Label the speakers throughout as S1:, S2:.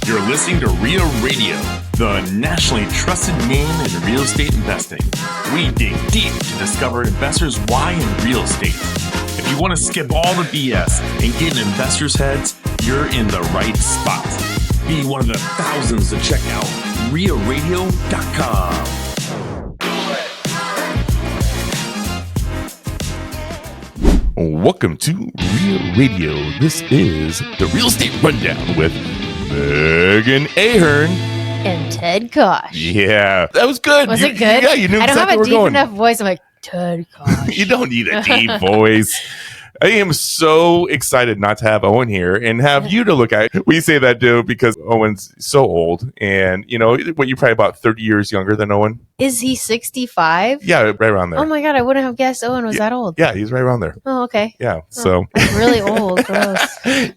S1: You're listening to REIA Radio, the nationally trusted name in real estate investing. We dig deep to discover investors' why in real estate. If you want to skip all the BS and get in investors' heads, you're in the right spot. Be one of the thousands to check out REIARadio.com. Welcome to REIA Radio. This is the Real Estate Rundown with Megan Ahern
S2: and Ted Kosh.
S1: Yeah, that was good.
S2: Was it good?
S1: Yeah, you knew exactly where we're going.
S2: I don't have a deep enough voice. I'm like, Ted Kosh.
S1: You don't need a deep voice. I am so excited not to have Owen here and have you to look at. We say that, dude, because Owen's so old. And, you know, what, you're probably about 30 years younger than Owen?
S2: Is he 65?
S1: Yeah, right around there.
S2: Oh, my God. I wouldn't have guessed Owen was that old.
S1: Yeah, he's right around there.
S2: Oh, okay.
S1: Yeah, so.
S2: That's really old. Gross.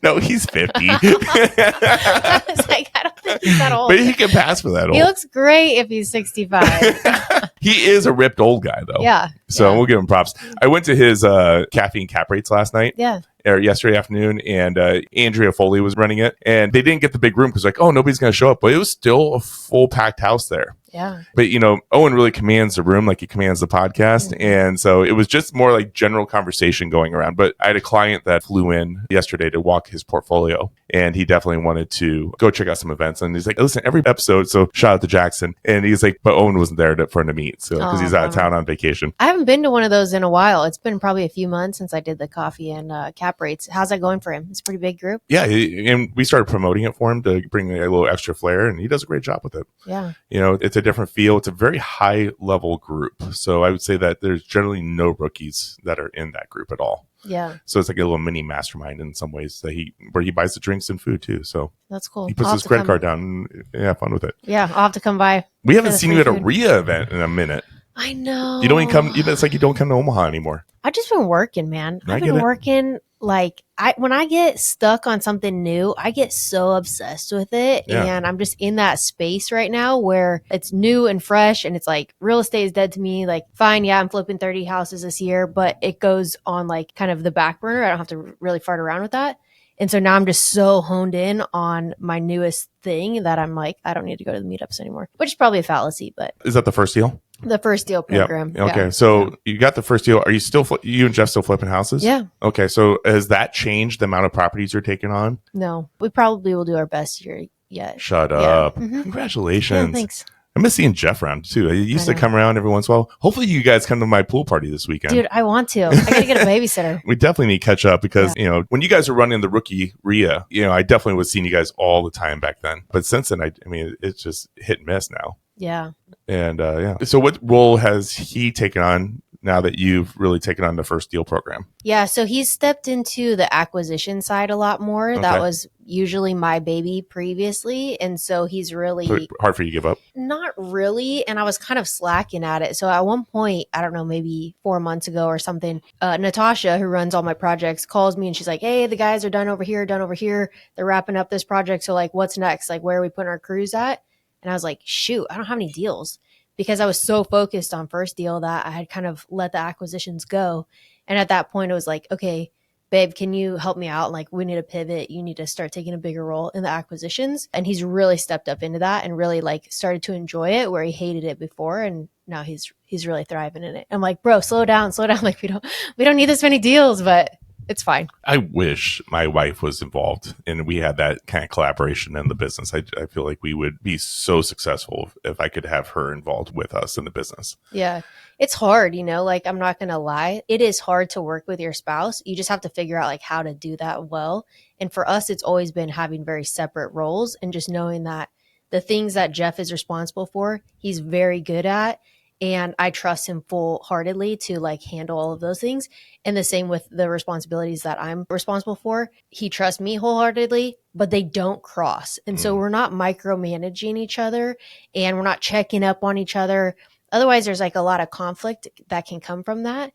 S1: No, he's 50.
S2: I was like, I don't think he's that old.
S1: But he can pass for that old.
S2: He looks great if he's 65.
S1: He is a ripped old guy, though.
S2: Yeah.
S1: So we'll give him props. I went to his caffeine cap rates last night.
S2: Yeah.
S1: Or yesterday afternoon, and Andrea Foley was running it, and they didn't get the big room because like, oh, nobody's going to show up, but it was still a full packed house there.
S2: Yeah.
S1: But, you know, Owen really commands the room like he commands the podcast. Mm-hmm. And so it was just more like general conversation going around. But I had a client that flew in yesterday to walk his portfolio, and he definitely wanted to go check out some events. And he's like, listen, every episode. So shout out to Jackson. And he's like, but Owen wasn't there for him to meet. So because he's out of town on vacation.
S2: I haven't been to one of those in a while. It's been probably a few months since I did the coffee and cap rates. How's that going for him? It's a pretty big group.
S1: Yeah. And we started promoting it for him to bring a little extra flair, and he does a great job with it.
S2: Yeah.
S1: You know, it's a different feel. It's a very high level group. So I would say that there's generally no rookies that are in that group at all.
S2: Yeah.
S1: So it's like a little mini mastermind in some ways that where he buys the drinks and food too. So
S2: that's cool.
S1: He puts his credit card down and have fun with it.
S2: Yeah. I'll have to come by.
S1: We haven't seen you at a REIA event in a minute.
S2: I know.
S1: You don't even come. It's like you don't come to Omaha anymore.
S2: I've just been working, man. I've been working. Like when I get stuck on something new, I get so obsessed with it. Yeah. And I'm just in that space right now where it's new and fresh. And it's like real estate is dead to me. Like, fine. Yeah. I'm flipping 30 houses this year, but it goes on like kind of the back burner. I don't have to really fart around with that. And so now I'm just so honed in on my newest thing that I'm like, I don't need to go to the meetups anymore, which is probably a fallacy, but.
S1: Is that the first deal?
S2: The first deal program.
S1: Yeah. Okay. So you got the first deal. Are you still, you and Jeff still flipping houses?
S2: Yeah.
S1: Okay. So has that changed the amount of properties you're taking on?
S2: No, we probably will do our best year yet.
S1: Shut up. Mm-hmm. Congratulations.
S2: Yeah, thanks.
S1: I miss seeing Jeff around too. He used to come around every once in a while. Hopefully you guys come to my pool party this weekend.
S2: Dude, I want to. I got to get a babysitter.
S1: We definitely need to catch up because, you know, when you guys were running the rookie REIA, you know, I definitely was seeing you guys all the time back then. But since then, I mean, it's just hit and miss now.
S2: Yeah.
S1: And yeah. So what role has he taken on now that you've really taken on the first deal program?
S2: Yeah. So he's stepped into the acquisition side a lot more. Okay. That was usually my baby previously. And so he's really
S1: hard for you to give up.
S2: Not really. And I was kind of slacking at it. So at one point, I don't know, maybe 4 months ago or something, Natasha, who runs all my projects, calls me and she's like, hey, the guys are done over here. They're wrapping up this project. So like, what's next? Like, where are we putting our crews at? And I was like, shoot, I don't have any deals, because I was so focused on first deal that I had kind of let the acquisitions go. And at that point, it was like, okay, babe, can you help me out? Like, we need to pivot. You need to start taking a bigger role in the acquisitions. And he's really stepped up into that and really like started to enjoy it where he hated it before. And now he's really thriving in it. I'm like, bro, slow down. Like, we don't need this many deals, but it's fine.
S1: I wish my wife was involved and we had that kind of collaboration in the business. I feel like we would be so successful if I could have her involved with us in the business.
S2: Yeah. It's hard, you know, like I'm not going to lie. It is hard to work with your spouse. You just have to figure out like how to do that well. And for us, it's always been having very separate roles and just knowing that the things that Jeff is responsible for, he's very good at. And I trust him full-heartedly to like handle all of those things. And the same with the responsibilities that I'm responsible for. He trusts me wholeheartedly, but they don't cross. And so we're not micromanaging each other and we're not checking up on each other. Otherwise, there's like a lot of conflict that can come from that.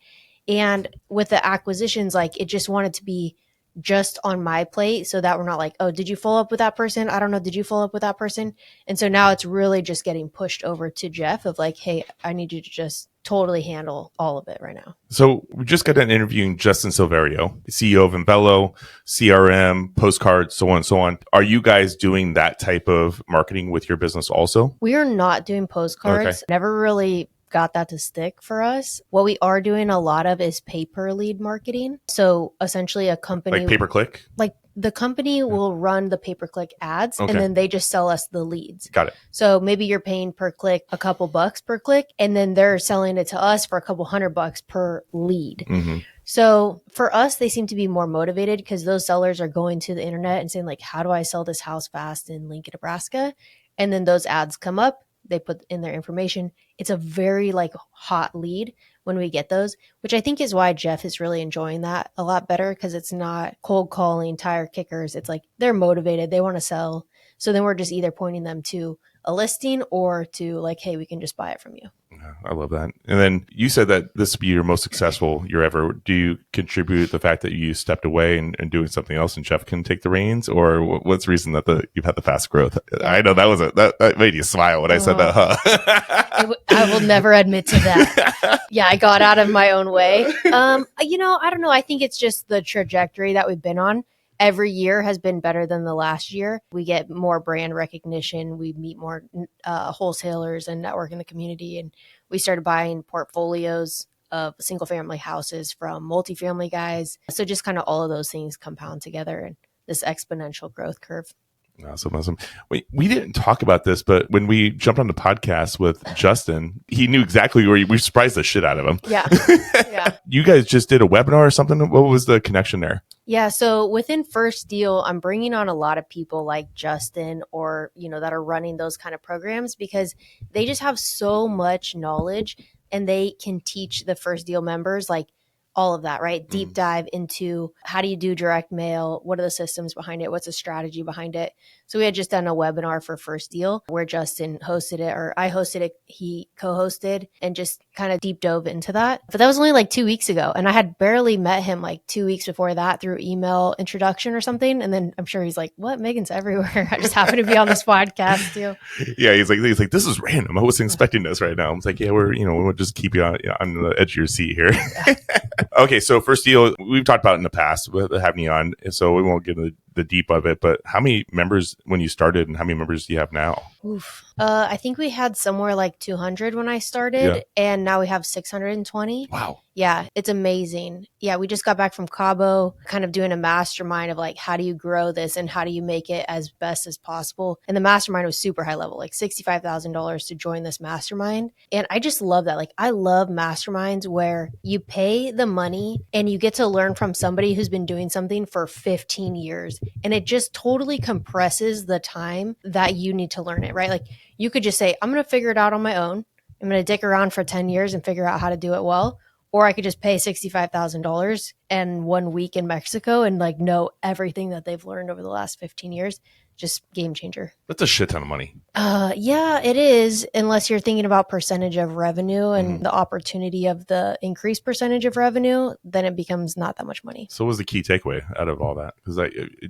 S2: And with the acquisitions, like it just wanted to be just on my plate so that we're not like, oh, did you follow up with that person? I don't know. Did you follow up with that person? And so now it's really just getting pushed over to Jeff of like, hey, I need you to just totally handle all of it right now.
S1: So we just got done interviewing Justin Silverio, CEO of Envelo, CRM, postcards, so on and so on. Are you guys doing that type of marketing with your business also?
S2: We are not doing postcards.
S1: Okay.
S2: Never really got that to stick for us. What we are doing a lot of is pay-per-lead marketing. So essentially a company...
S1: Like pay-per-click?
S2: Like the company will run the pay-per-click ads and then they just sell us the leads.
S1: Got it.
S2: So maybe you're paying per click a couple bucks per click, and then they're selling it to us for a couple $100 per lead.
S1: Mm-hmm.
S2: So for us, they seem to be more motivated because those sellers are going to the internet and saying like, how do I sell this house fast in Lincoln, Nebraska? And then those ads come up, they put in their information. It's a very like hot lead when we get those, which I think is why Jeff is really enjoying that a lot better, because it's not cold calling, tire kickers. It's like they're motivated, they want to sell. So then we're just either pointing them to a listing or to like, hey, we can just buy it from you.
S1: I love that. And then you said that this would be your most successful year ever. Do you contribute the fact that you stepped away and doing something else and Jeff can take the reins? Or what's the reason that you've had the fast growth? I know that made you smile when I said that, huh?
S2: I will never admit to that. Yeah, I got out of my own way. I don't know. I think it's just the trajectory that we've been on. Every year has been better than the last year. We get more brand recognition. We meet more wholesalers and network in the community. And we started buying portfolios of single family houses from multifamily guys. So just kind of all of those things compound together and this exponential growth curve.
S1: Awesome. We didn't talk about this, but when we jumped on the podcast with Justin, he knew exactly where we surprised the shit out of him.
S2: Yeah.
S1: You guys just did a webinar or something? What was the connection there?
S2: Yeah. So within First Deal, I'm bringing on a lot of people like Justin or, that are running those kind of programs because they just have so much knowledge and they can teach the First Deal members like all of that, right? Deep dive into how do you do direct mail? What are the systems behind it? What's the strategy behind it? So we had just done a webinar for First Deal where Justin hosted it, or I hosted it, he co-hosted, and just kind of deep dove into that. But that was only like 2 weeks ago. And I had barely met him like 2 weeks before that through email introduction or something. And then I'm sure he's like, what? Megan's everywhere. I just happen to be on this podcast too.
S1: Yeah. He's like, this is random. I wasn't expecting this right now. I was like, yeah, we'll just keep you on the edge of your seat here. Okay, so First Deal, we've talked about it in the past with having you on, so we won't get into the deep of it, but how many members when you started and how many members do you have now?
S2: I think we had somewhere like 200 when I started, and now we have 620.
S1: Wow.
S2: Yeah, it's amazing. Yeah, we just got back from Cabo, kind of doing a mastermind of like, how do you grow this and how do you make it as best as possible? And the mastermind was super high level, like $65,000 to join this mastermind. And I just love that. Like, I love masterminds where you pay the money and you get to learn from somebody who's been doing something for 15 years. And it just totally compresses the time that you need to learn it, right? Like, you could just say, I'm going to figure it out on my own. I'm going to dick around for 10 years and figure out how to do it well. Or I could just pay $65,000 and 1 week in Mexico and like know everything that they've learned over the last 15 years. Just game changer.
S1: That's a shit ton of money.
S2: Yeah, it is. Unless you're thinking about percentage of revenue and the opportunity of the increased percentage of revenue, then it becomes not that much money.
S1: So what was the key takeaway out of all that? Because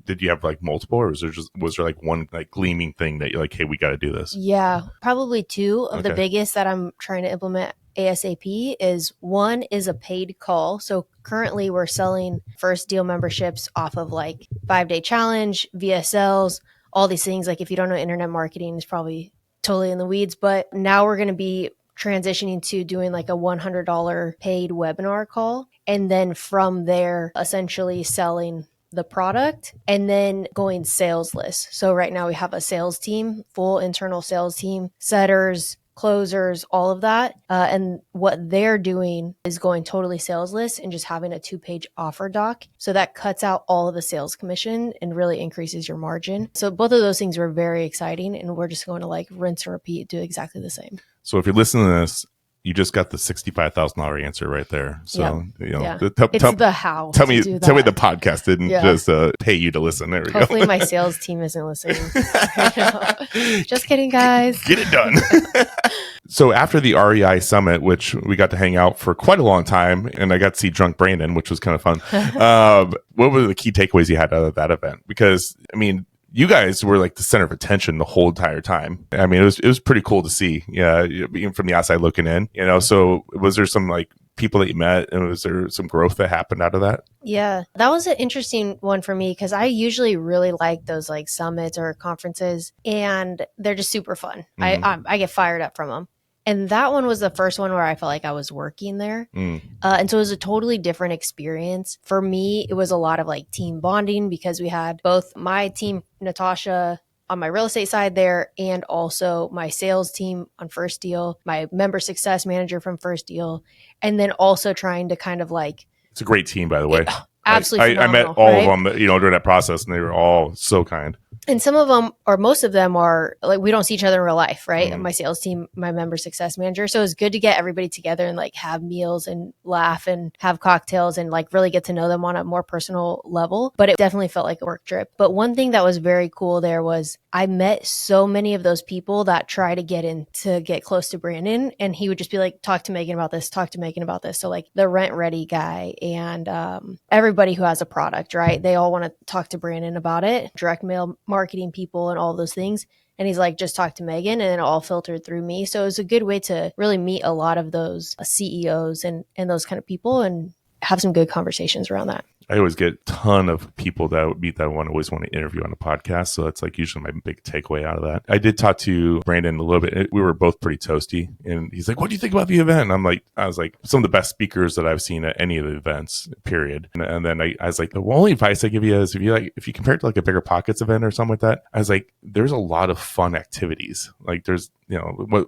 S1: did you have like multiple, or was there like one like gleaming thing that you're like, hey, we got to do this?
S2: Yeah, probably two of the biggest that I'm trying to implement ASAP is one is a paid call. So currently we're selling First Deal memberships off of like 5-day challenge, VSLs, all these things. Like if you don't know internet marketing, it's probably totally in the weeds, but now we're going to be transitioning to doing like a $100 paid webinar call. And then from there, essentially selling the product and then going salesless. So right now we have a sales team, full internal sales team, setters, closers, all of that. And what they're doing is going totally salesless and just having a 2-page offer doc. So that cuts out all of the sales commission and really increases your margin. So both of those things were very exciting. And we're just going to like rinse and repeat, do exactly the same.
S1: So if you're listening to this, you just got the $65,000 answer right there. So,
S2: it's the how.
S1: Tell me the podcast didn't just pay you to listen. There we go.
S2: Hopefully my sales team isn't listening. Just kidding, guys.
S1: Get it done. So after the REI summit, which we got to hang out for quite a long time, and I got to see drunk Brandon, which was kind of fun. What were the key takeaways you had out of that event? Because, I mean, you guys were like the center of attention the whole entire time. I mean, it was pretty cool to see. Yeah, being from the outside looking in, So was there some like people that you met, and was there some growth that happened out of that?
S2: Yeah, that was an interesting one for me because I usually really like those like summits or conferences, and they're just super fun. I get fired up from them. And that one was the first one where I felt like I was working there. And so it was a totally different experience. For me, it was a lot of like team bonding because we had both my team, Natasha, on my real estate side there, and also my sales team on First Deal, my member success manager from First Deal, and then also trying to kind of like...
S1: It's a great team, by the way.
S2: Absolutely
S1: I met all of them, during that process, and they were all so kind.
S2: And some of them, or most of them, are like, we don't see each other in real life, right? My sales team, my member success manager. So it's good to get everybody together and like have meals and laugh and have cocktails and like really get to know them on a more personal level. But it definitely felt like a work trip. But one thing that was very cool there was I met so many of those people that try to get close to Brandon. And he would just be like, talk to Megan about this, talk to Megan about this. So like the rent ready guy and everybody who has a product, right? They all want to talk to Brandon about it. Direct mail marketing people and all those things. And he's like, just talk to Megan, and it all filtered through me. So it was a good way to really meet a lot of those CEOs and those kind of people and have some good conversations around that.
S1: I always get a ton of people that I would meet that I always want to interview on a podcast. So that's like usually my big takeaway out of that. I did talk to Brandon a little bit. We were both pretty toasty, and he's like, what do you think about the event? And I was like, some of the best speakers that I've seen at any of the events, period. And then I was like, the only advice I give you is if you compare it to like a Bigger Pockets event or something like that, I was like, there's a lot of fun activities. Like there's,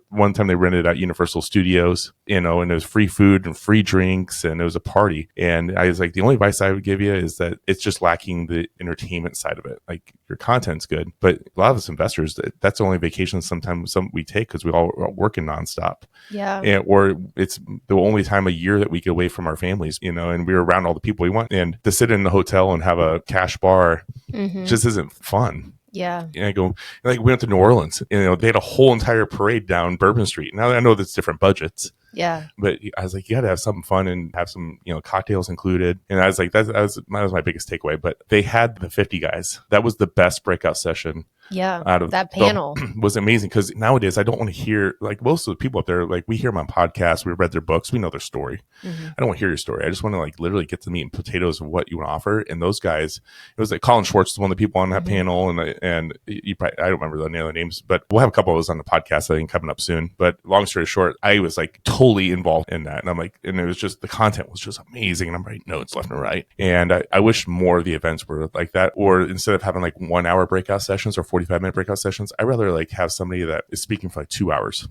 S1: one time they rented out Universal Studios, and it was free food and free drinks, and it was a party. And I was like, the only advice I would give you is that it's just lacking the entertainment side of it. Like your content's good, but a lot of us investors, that's the only vacation sometimes we take because we all are working nonstop.
S2: Yeah.
S1: Or it's the only time a year that we get away from our families, and we're around all the people we want. And to sit in the hotel and have a cash bar just isn't fun.
S2: Yeah.
S1: And I go, like, we went to New Orleans, and they had a whole entire parade down Bourbon Street. Now I know that's different budgets.
S2: Yeah.
S1: But I was like, you got to have something fun and have some, cocktails included. And I was like, that was my biggest takeaway. But they had the 50 guys. That was the best breakout session.
S2: Yeah.
S1: Out of
S2: that panel
S1: was amazing, because nowadays I don't want to hear, like, most of the people up there, like, we hear them on podcasts, we read their books, we know their story. I don't want to hear your story. I just want to like literally get the meat and potatoes of what you want to offer. And those guys, it was like Colin Schwartz was one of the people on that panel, and you probably, I don't remember the other names, but we'll have a couple of those on the podcast I think coming up soon. But long story short, I was like totally involved in that, and I'm like, and it was just, the content was just amazing, and I'm writing notes left and right. And I wish more of the events were like that, or instead of having like 1 hour breakout sessions or 45-minute breakout sessions, I'd rather like have somebody that is speaking for like 2 hours.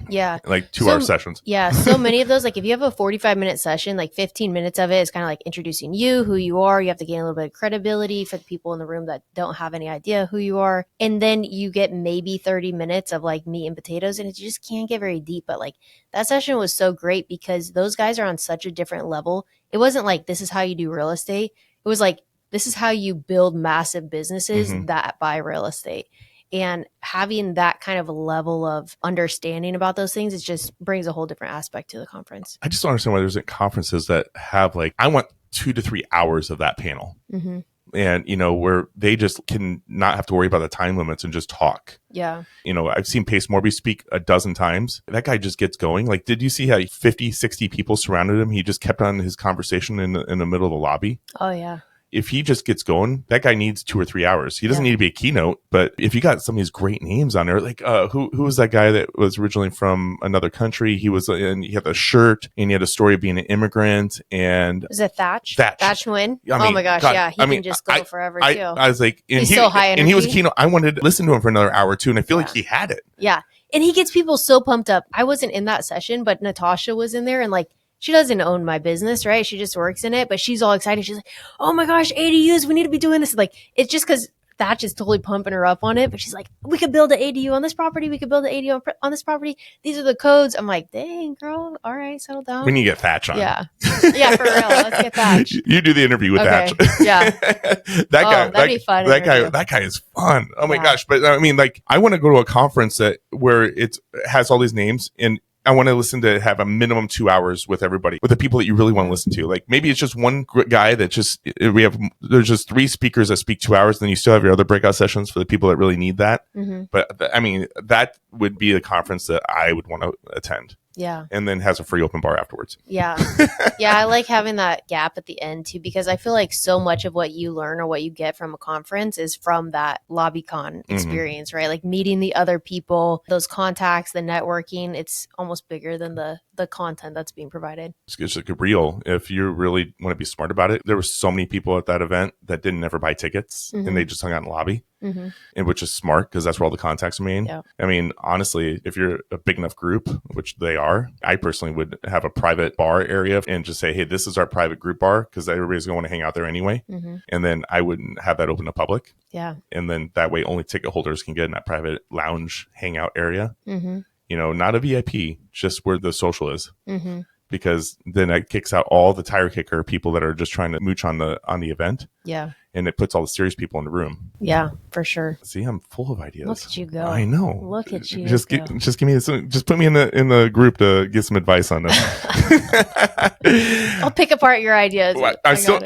S2: Yeah.
S1: Like 2 hour sessions.
S2: Yeah. So many of those, like if you have a 45-minute session, like 15 minutes of it is kind of like introducing you, who you are. You have to gain a little bit of credibility for the people in the room that don't have any idea who you are. And then you get maybe 30 minutes of like meat and potatoes, and it just can't get very deep. But like that session was so great because those guys are on such a different level. It wasn't like, this is how you do real estate. It was like, this is how you build massive businesses that buy real estate. And having that kind of level of understanding about those things, it just brings a whole different aspect to the conference.
S1: I just don't understand why there's conferences that have like, I want 2 to 3 hours of that panel. And, where they just can not have to worry about the time limits and just talk.
S2: Yeah.
S1: I've seen Pace Morby speak a dozen times. That guy just gets going. Like, did you see how 50, 60 people surrounded him? He just kept on his conversation in the middle of the lobby.
S2: Oh, yeah.
S1: If he just gets going, that guy needs 2 or 3 hours. He doesn't need to be a keynote, but if you got some of these great names on there, like who was that guy that was originally from another country? He was, and he had a shirt, and he had a story of being an immigrant. And
S2: was it Thatch?
S1: Thatch
S2: Wynn?
S1: I mean,
S2: oh my gosh,
S1: God,
S2: yeah, he can just go forever too.
S1: I was like, and
S2: he's so high energy.
S1: And he was a keynote. I wanted to listen to him for another hour or two, and I feel like he had it.
S2: Yeah, and he gets people so pumped up. I wasn't in that session, but Natasha was in there, and like, she doesn't own my business, right? She just works in it, but she's all excited. She's like, oh my gosh, ADUs, we need to be doing this. Like, it's just because Thatch is totally pumping her up on it, but she's like, we could build an ADU on this property. We could build an ADU on this property. These are the codes. I'm like, dang, girl. All right, settle down.
S1: We need to get Thatch on.
S2: Yeah. Yeah, for real. Let's get Thatch.
S1: You do the interview with Thatch.
S2: Yeah.
S1: That guy,
S2: that'd be fun.
S1: That guy is fun. Oh my gosh. But I mean, like, I want to go to a conference where it has all these names, and I want to listen to have a minimum 2 hours with everybody, with the people that you really want to listen to. Like maybe it's just one guy that there's just 3 speakers that speak 2 hours. Then you still have your other breakout sessions for the people that really need that. But I mean, that would be a conference that I would want to attend.
S2: Yeah.
S1: And then has a free open bar afterwards.
S2: Yeah. Yeah. I like having that gap at the end too, because I feel like so much of what you learn or what you get from a conference is from that LobbyCon experience, right? Like meeting the other people, those contacts, the networking, it's almost bigger than the content that's being provided.
S1: It's like real. If you really want to be smart about it, there were so many people at that event that didn't ever buy tickets and they just hung out in the lobby. And which is smart because that's where all the contacts are made.
S2: Yeah.
S1: I mean, honestly, if you're a big enough group, which they are, I personally would have a private bar area and just say, hey, this is our private group bar because everybody's going to want to hang out there anyway. And then I wouldn't have that open to public.
S2: Yeah.
S1: And then that way only ticket holders can get in that private lounge hangout area. You know, not a VIP, just where the social is. Because then that kicks out all the tire kicker people that are just trying to mooch on the event.
S2: Yeah.
S1: And it puts all the serious people in the room.
S2: Yeah, for sure.
S1: See, I'm full of ideas.
S2: Look at you go.
S1: I know.
S2: Look at you.
S1: Just give me this. Just put me in the group to get some advice on this.
S2: I'll pick apart your ideas.
S1: Well, I still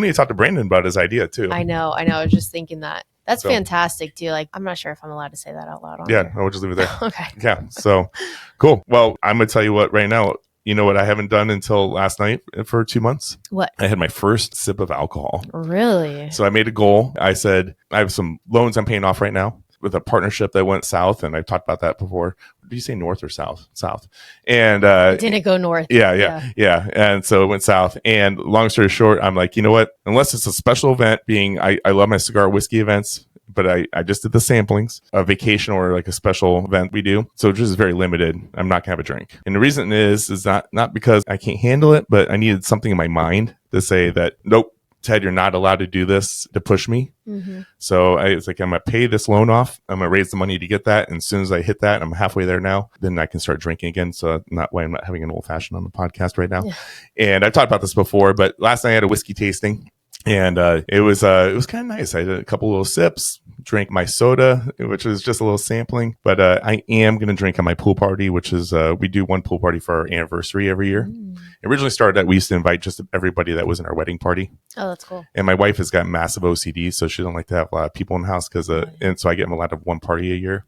S1: need to talk to Brandon about his idea too.
S2: I know. I was just thinking that. That's fantastic too. Like, I'm not sure if I'm allowed to say that out loud.
S1: Yeah, I will just leave it there.
S2: Okay.
S1: Yeah. So cool. Well, I'm gonna tell you what right now. You know what I haven't done until last night for 2 months?
S2: What?
S1: I had my first sip of alcohol.
S2: Really?
S1: So I made a goal. I said, I have some loans I'm paying off right now with a partnership that went south. And I've talked about that before. Did you say north or south? South. And
S2: it didn't go north.
S1: Yeah. And so it went south. And long story short, I'm like, you know what? Unless it's a special event I love my cigar whiskey events. But I just did the samplings, a vacation or like a special event we do. So just very limited. I'm not going to have a drink. And the reason is not because I can't handle it, but I needed something in my mind to say that, nope, Ted, you're not allowed to do this, to push me. So it's like, I'm going to pay this loan off. I'm going to raise the money to get that. And as soon as I hit that, I'm halfway there now, then I can start drinking again. So not why I'm not having an old fashioned on the podcast right now. Yeah. And I've talked about this before, but last night I had a whiskey tasting. And it was kind of nice. I did a couple little sips, drank my soda, which was just a little sampling. But I am going to drink at my pool party, which is we do one pool party for our anniversary every year. It originally started that we used to invite just everybody that was in our wedding party.
S2: Oh, that's cool.
S1: And my wife has got massive OCD, so she don't like to have a lot of people in the house and so I get them allowed to have one party a year.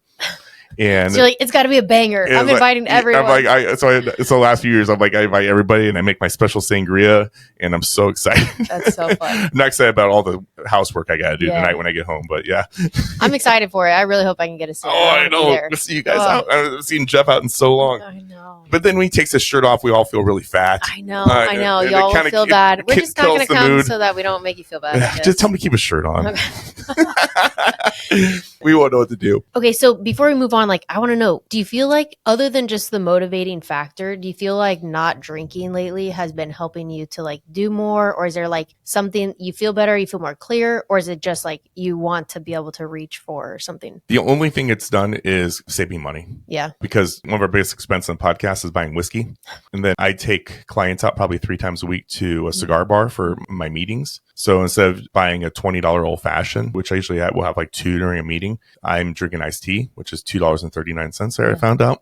S1: And
S2: so you're like, it's got to be a banger. I'm inviting everyone.
S1: I'm like, so last few years, I'm like, I invite everybody and I make my special sangria and I'm so excited.
S2: That's so fun.
S1: I'm not excited about all the housework I got to do tonight when I get home, but yeah.
S2: I'm excited for it. I really hope I can get a sit.
S1: Oh, I know. We'll see you guys out. I haven't seen Jeff out in so long.
S2: I know.
S1: But then when he takes his shirt off, we all feel really fat.
S2: I know. Y'all will feel bad. We're just not going to come
S1: mood.
S2: So that we don't make you feel bad.
S1: Just tell him to keep his shirt on.
S2: Okay.
S1: We won't know what to do.
S2: Okay, so before we move on, like, I want to know, do you feel like, other than just the motivating factor, do you feel like not drinking lately has been helping you to like do more? Or is there like something you feel better, you feel more clear? Or is it just like you want to be able to reach for something?
S1: The only thing it's done is saving money.
S2: Yeah.
S1: Because one of our biggest expenses on podcast is buying whiskey. And then I take clients out probably 3 times a week to a cigar bar for my meetings. So instead of buying a $20 old fashioned, which I usually will have like 2 during a meeting, I'm drinking iced tea, which is $2.39 there. I found out.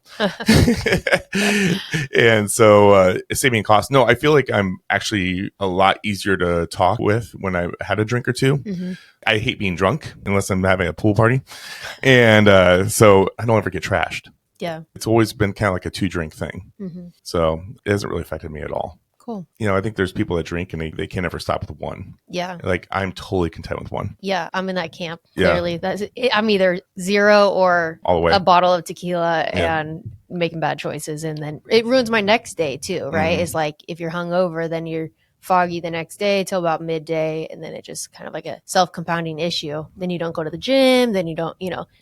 S1: And so saving costs. No, I feel like I'm actually a lot easier to talk with when I had a drink or two. Mm-hmm. I hate being drunk unless I'm having a pool party. And so I don't ever get trashed.
S2: Yeah.
S1: It's always been kind of like a 2-drink thing.
S2: Mm-hmm.
S1: So it hasn't really affected me at all.
S2: Cool.
S1: You know, I think there's people that drink and they can't ever stop with 1.
S2: Yeah.
S1: Like I'm totally content with 1.
S2: Yeah. I'm in that camp. Clearly. Yeah. I'm either 0 or
S1: all the way.
S2: A bottle of tequila and making bad choices. And then it ruins my next day too, right? Mm-hmm. It's like if you're hungover, then you're foggy the next day till about midday. And then it just kind of like a self-compounding issue. Then you don't go to the gym. Then you don't,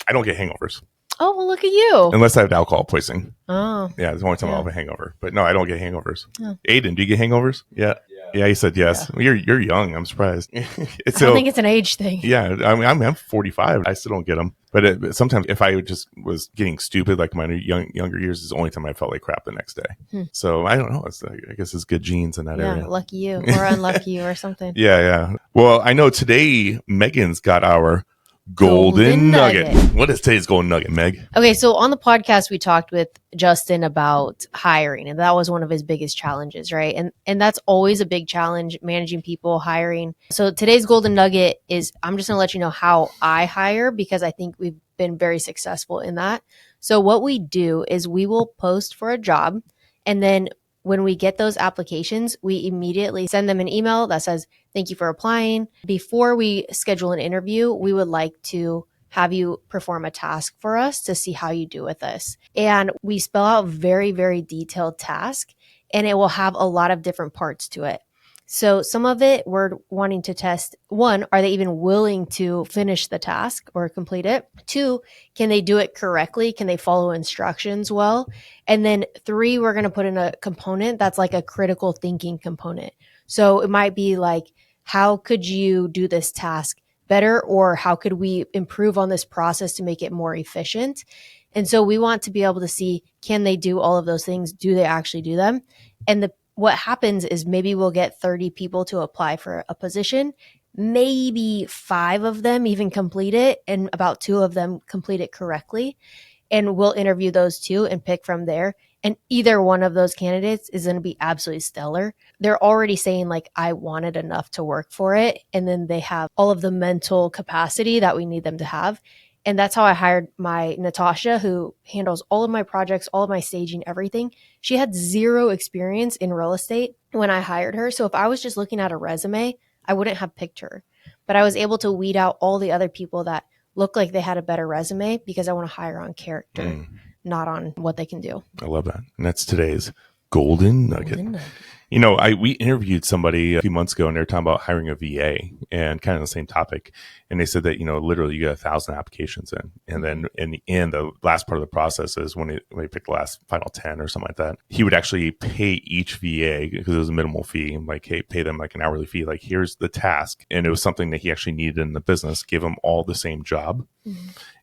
S1: I don't get hangovers.
S2: Oh, well, look at you.
S1: Unless I have alcohol poisoning.
S2: Oh.
S1: Yeah, it's the only time I'll have a hangover. But no, I don't get hangovers. Oh. Aiden, do you get hangovers? Yeah. Yeah, he said yes. Yeah. You're young. I'm surprised.
S2: I don't think it's an age thing.
S1: Yeah, I mean, I'm 45. I still don't get them. But sometimes if I just was getting stupid, like my younger years, is the only time I felt like crap the next day. So I don't know. I guess it's good genes in that area.
S2: Yeah, lucky you or unlucky you or something.
S1: Yeah. Well, I know today Megan's got our Golden Nugget. What is today's Golden Nugget, Meg?
S2: Okay, so on the podcast, we talked with Justin about hiring, and that was one of his biggest challenges, right? And that's always a big challenge, managing people, hiring. So today's Golden Nugget is, I'm just going to let you know how I hire, because I think we've been very successful in that. So what we do is we will post for a job, and then when we get those applications, we immediately send them an email that says, thank you for applying. Before we schedule an interview, we would like to have you perform a task for us to see how you do with this. And we spell out very, very detailed task, and it will have a lot of different parts to it. So some of it we're wanting to test. 1, are they even willing to finish the task or complete it? 2, can they do it correctly? Can they follow instructions well? And then 3, we're going to put in a component that's like a critical thinking component. So it might be like, how could you do this task better? Or how could we improve on this process to make it more efficient? And so we want to be able to see, can they do all of those things? Do they actually do them? And what happens is maybe we'll get 30 people to apply for a position. Maybe 5 of them even complete it, and about 2 of them complete it correctly. And we'll interview those 2 and pick from there. And either one of those candidates is going to be absolutely stellar. They're already saying like, I wanted enough to work for it. And then they have all of the mental capacity that we need them to have. And that's how I hired my Natasha, who handles all of my projects, all of my staging, everything. She had 0 experience in real estate when I hired her. So if I was just looking at a resume, I wouldn't have picked her. But I was able to weed out all the other people that look like they had a better resume, because I want to hire on character, not on what they can do.
S1: I love that. And that's today's Golden Nugget. You know, we interviewed somebody a few months ago, and they were talking about hiring a VA and kind of the same topic. And they said that, you know, literally you get 1,000 applications in. And then in the end, the last part of the process is when he picked the last final 10 or something like that, he would actually pay each VA, because it was a minimal fee, like, hey, pay them like an hourly fee. Like, here's the task. And it was something that he actually needed in the business, give them all the same job.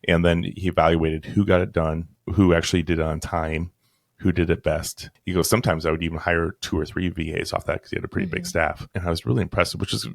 S1: And then he evaluated who got it done, who actually did it on time, who did it best. He goes, sometimes I would even hire 2 or 3 VAs off that, because he had a pretty big staff. And I was really impressed, which is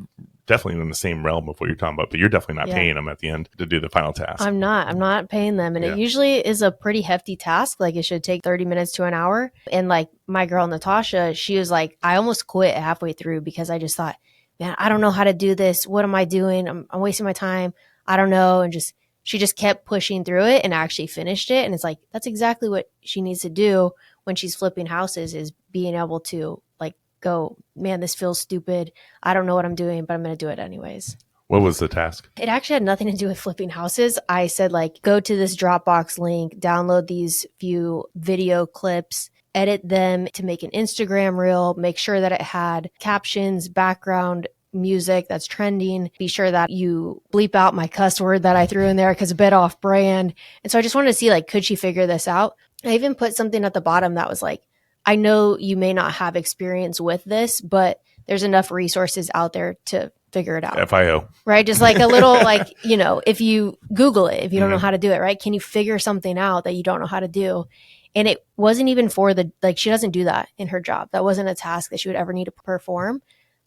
S1: definitely in the same realm of what you're talking about, but you're definitely not paying them at the end to do the final task.
S2: I'm not paying them. And it usually is a pretty hefty task. Like, it should take 30 minutes to an hour. And like my girl, Natasha, she was like, I almost quit halfway through, because I just thought, man, I don't know how to do this. What am I doing? I'm wasting my time. I don't know. And she just kept pushing through it and actually finished it. And it's like, that's exactly what she needs to do when she's flipping houses, is being able to like go, man, this feels stupid. I don't know what I'm doing, but I'm going to do it anyways.
S1: What was the task?
S2: It actually had nothing to do with flipping houses. I said, like, go to this Dropbox link, download these few video clips, edit them to make an Instagram reel, make sure that it had captions, background music that's trending. Be sure that you bleep out my cuss word that I threw in there, because a bit off brand. And so I just wanted to see, like, could she figure this out? I even put something at the bottom that was like, I know you may not have experience with this, but there's enough resources out there to figure it out.
S1: FIO.
S2: Right? Just like a little, like, you know, if you Google it, if you don't know how to do it, right? Can you figure something out that you don't know how to do? And it wasn't even for she doesn't do that in her job. That wasn't a task that she would ever need to perform.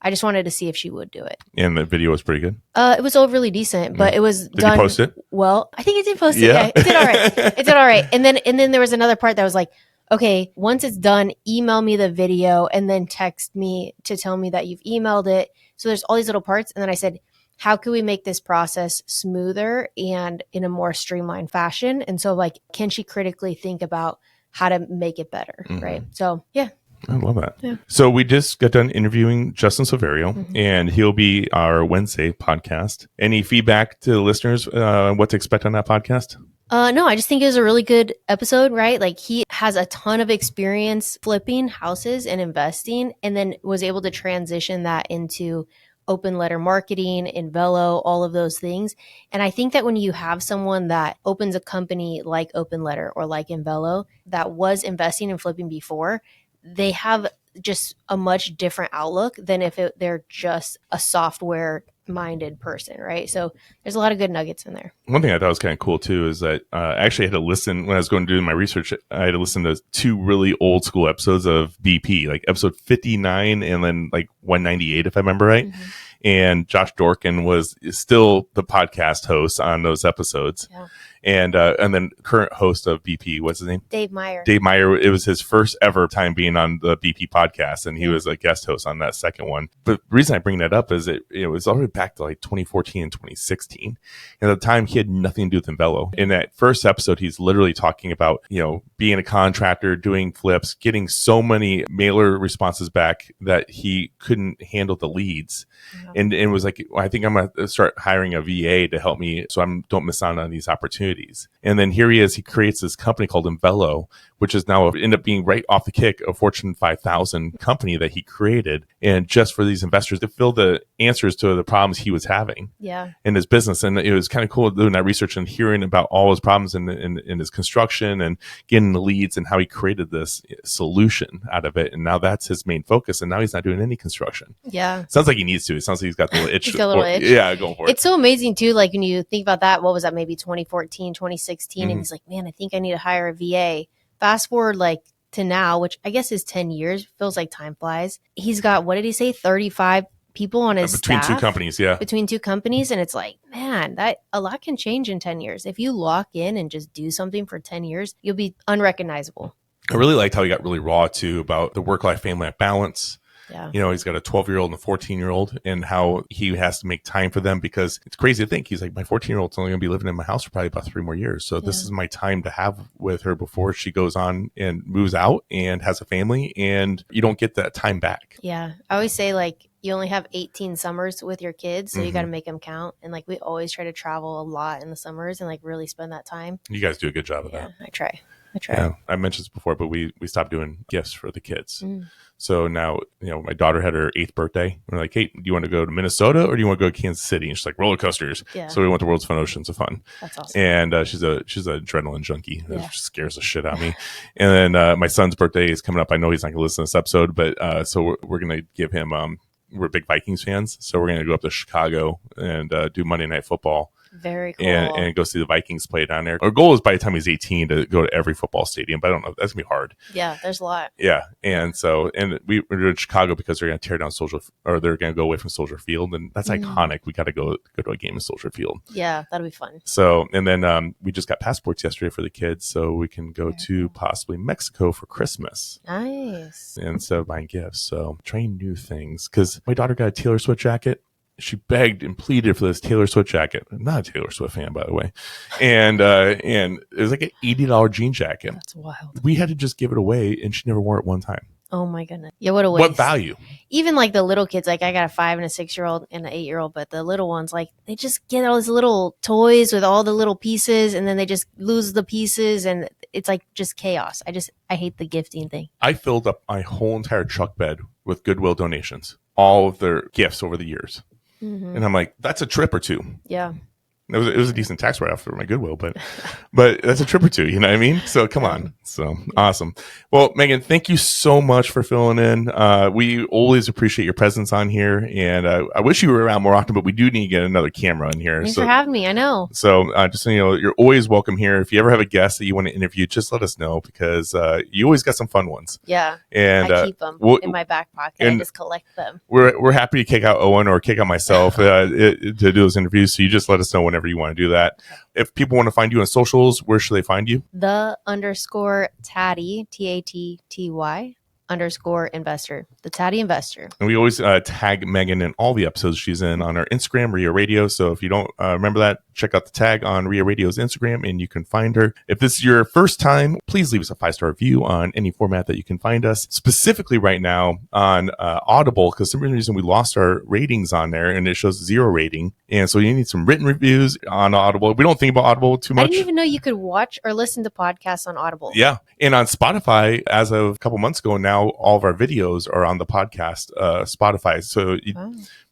S2: I just wanted to see if she would do it.
S1: And the video was pretty good?
S2: It was overly decent, but it was done.
S1: Did you post it?
S2: Well, I think I did post it. Yeah, it did all right. It did all right. And then there was another part that was like, okay, once it's done, email me the video and then text me to tell me that you've emailed it. So there's all these little parts. And then I said, how can we make this process smoother and in a more streamlined fashion? And so, like, can she critically think about how to make it better? Right. So, yeah.
S1: I love that. Yeah. So we just got done interviewing Justin Silverio, and he'll be our Wednesday podcast. Any feedback to the listeners, what to expect on that podcast?
S2: No, I just think it was a really good episode, right? Like, he has a ton of experience flipping houses and investing, and then was able to transition that into open letter marketing, Envelo, all of those things. And I think that when you have someone that opens a company like Open Letter or like Envelo that was investing and flipping before, they have just a much different outlook than if they're just a software minded person, right? So there's a lot of good nuggets in there.
S1: One thing I thought was kind of cool too is that I actually had to listen when I was going to do my research. I had to listen to 2 really old school episodes of BP, like episode 59 and then like 198, if I remember right. and Josh Dorkin was still the podcast host on those episodes.
S2: Yeah.
S1: And then current host of BP, what's his name?
S2: Dave Meyer.
S1: Dave Meyer. It was his first ever time being on the BP podcast, and he was a guest host on that second one. But the reason I bring that up is it was already back to like 2014 and 2016. And at the time, he had nothing to do with Envelo. In that first episode, he's literally talking about, being a contractor, doing flips, getting so many mailer responses back that he couldn't handle the leads. And it was like, I think I'm going to start hiring a VA to help me so I don't miss out on these opportunities. And then here he is, he creates this company called Envelo, which is now ended up being right off the kick a Fortune 5000 company that he created. And just for these investors to fill the answers to the problems he was having in his business. And it was kind of cool doing that research and hearing about all his problems in his construction and getting the leads and how he created this solution out of it. And now that's his main focus. And now he's not doing any construction.
S2: Yeah.
S1: Sounds like he needs to. It sounds like he's got the little itch.
S2: He's got a little itch.
S1: Yeah, going for it.
S2: It's so amazing too. Like when you think about that, what was that? Maybe 2014, 2016. And he's like, man, I think I need to hire a VA. Fast forward like to now, which I guess is 10 years. Feels like time flies. He's got, what did he say? 35 people on his
S1: between
S2: staff.
S1: two companies. Yeah.
S2: Between two companies. And it's like, man, that a lot can change in 10 years. If you lock in and just do something for 10 years, you'll be unrecognizable.
S1: I really liked how he got really raw too about the work-life family balance.
S2: Yeah.
S1: He's got a 12-year-old and a 14-year-old and how he has to make time for them because it's crazy to think. He's like, my 14-year-old's only going to be living in my house for probably about 3 more years. So this is my time to have with her before she goes on and moves out and has a family, and you don't get that time back.
S2: Yeah. I always say like you only have 18 summers with your kids, so you got to make them count. And like we always try to travel a lot in the summers and like really spend that time.
S1: You guys do a good job of that.
S2: I try.
S1: Yeah, I mentioned this before, but we stopped doing gifts for the kids. So now, my daughter had her 8th birthday. We're like, hey, do you want to go to Minnesota or do you want to go to Kansas City? And she's like, roller coasters.
S2: Yeah.
S1: So we went to World's Fun Oceans of Fun.
S2: That's awesome.
S1: And she's an adrenaline junkie. It just scares the shit out of me. And then my son's birthday is coming up. I know he's not going to listen to this episode, but so we're going to give him, we're big Vikings fans. So we're going to go up to Chicago and do Monday Night Football.
S2: Very cool.
S1: And go see the Vikings play down there. Our goal is by the time he's 18 to go to every football stadium, but I don't know. That's going to be hard.
S2: Yeah, there's a lot.
S1: Yeah. And so, we're in Chicago because they're going to tear down they're going to go away from Soldier Field. And that's iconic. We got to go to a game in Soldier Field.
S2: Yeah, that'll be fun.
S1: So, and then we just got passports yesterday for the kids. So we can go to possibly Mexico for Christmas.
S2: Nice.
S1: Instead of buying gifts. So trying new things because my daughter got a Taylor Swift jacket. She begged and pleaded for this Taylor Swift jacket. I'm not a Taylor Swift fan, by the way. And it was like an $80 jean jacket.
S2: That's wild.
S1: We had to just give it away, and she never wore it one time.
S2: Oh my goodness. Yeah, what a waste.
S1: What value?
S2: Even like the little kids, like I got a 5 and a 6-year-old and an 8-year-old, but the little ones, like they just get all these little toys with all the little pieces, and then they just lose the pieces, and it's like just chaos. I hate the gifting thing.
S1: I filled up my whole entire truck bed with Goodwill donations, all of their gifts over the years. And I'm like, that's a trip or two.
S2: Yeah.
S1: It was a decent tax write-off for my Goodwill, but that's a trip or two, you know what I mean? So come on. So awesome. Well, Megan, thank you so much for filling in. We always appreciate your presence on here, and I wish you were around more often, but we do need to get another camera in here.
S2: Thanks for having me. I know.
S1: So just so you know, you're always welcome here. If you ever have a guest that you want to interview, just let us know because you always got some fun ones.
S2: Yeah.
S1: And
S2: I keep them in my back pocket. I just collect them.
S1: We're happy to kick out Owen or kick out myself to do those interviews. So you just let us know whenever you want to do that. If people want to find you on socials, where should they find you?
S2: _Tatty, TATTY _investor, the Tatty Investor.
S1: And we always tag Megan in all the episodes she's in on our Instagram, REIA Radio. So if you don't remember that, check out the tag on REIA Radio's Instagram and you can find her. If this is your first time, please leave us a 5-star review on any format that you can find us. Specifically right now on Audible, because some reason we lost our ratings on there and it shows 0 rating. And so you need some written reviews on Audible. We don't think about Audible too much.
S2: I didn't even know you could watch or listen to podcasts on Audible.
S1: Yeah. And on Spotify, as of a couple months ago now, all of our videos are on the podcast Spotify. So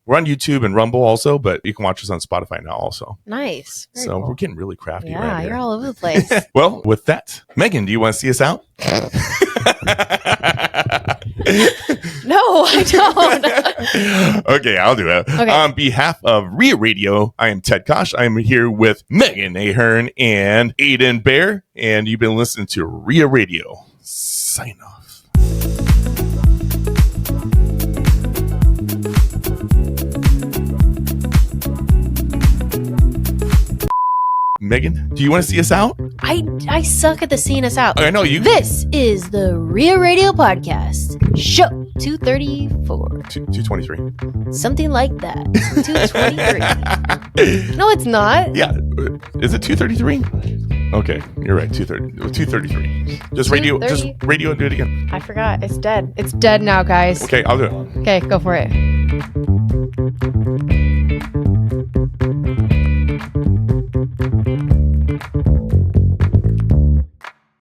S1: we're on YouTube and Rumble also, but you can watch us on Spotify now also.
S2: Nice. Very
S1: so
S2: cool.
S1: We're getting really crafty.
S2: Yeah,
S1: right
S2: you're all over the place.
S1: Well, with that, Megan, do you want to see us out?
S2: No, I don't.
S1: Okay, I'll do it.
S2: Okay.
S1: On behalf of REIA Radio, I am Ted Kosh. I am here with Megan Ahern and Aiden Bear, and you've been listening to REIA Radio. Sign off. Megan, do you want to see us out?
S2: I suck at the seeing us out.
S1: I know you.
S2: This is the REIA Radio Podcast, show 234.
S1: 223.
S2: Something like that. 223. No, it's not.
S1: Yeah. Is it 233? Okay, you're right. 233. Just radio and do it again.
S2: I forgot. It's dead. It's dead now, guys.
S1: Okay, I'll do it.
S2: Okay, go for it.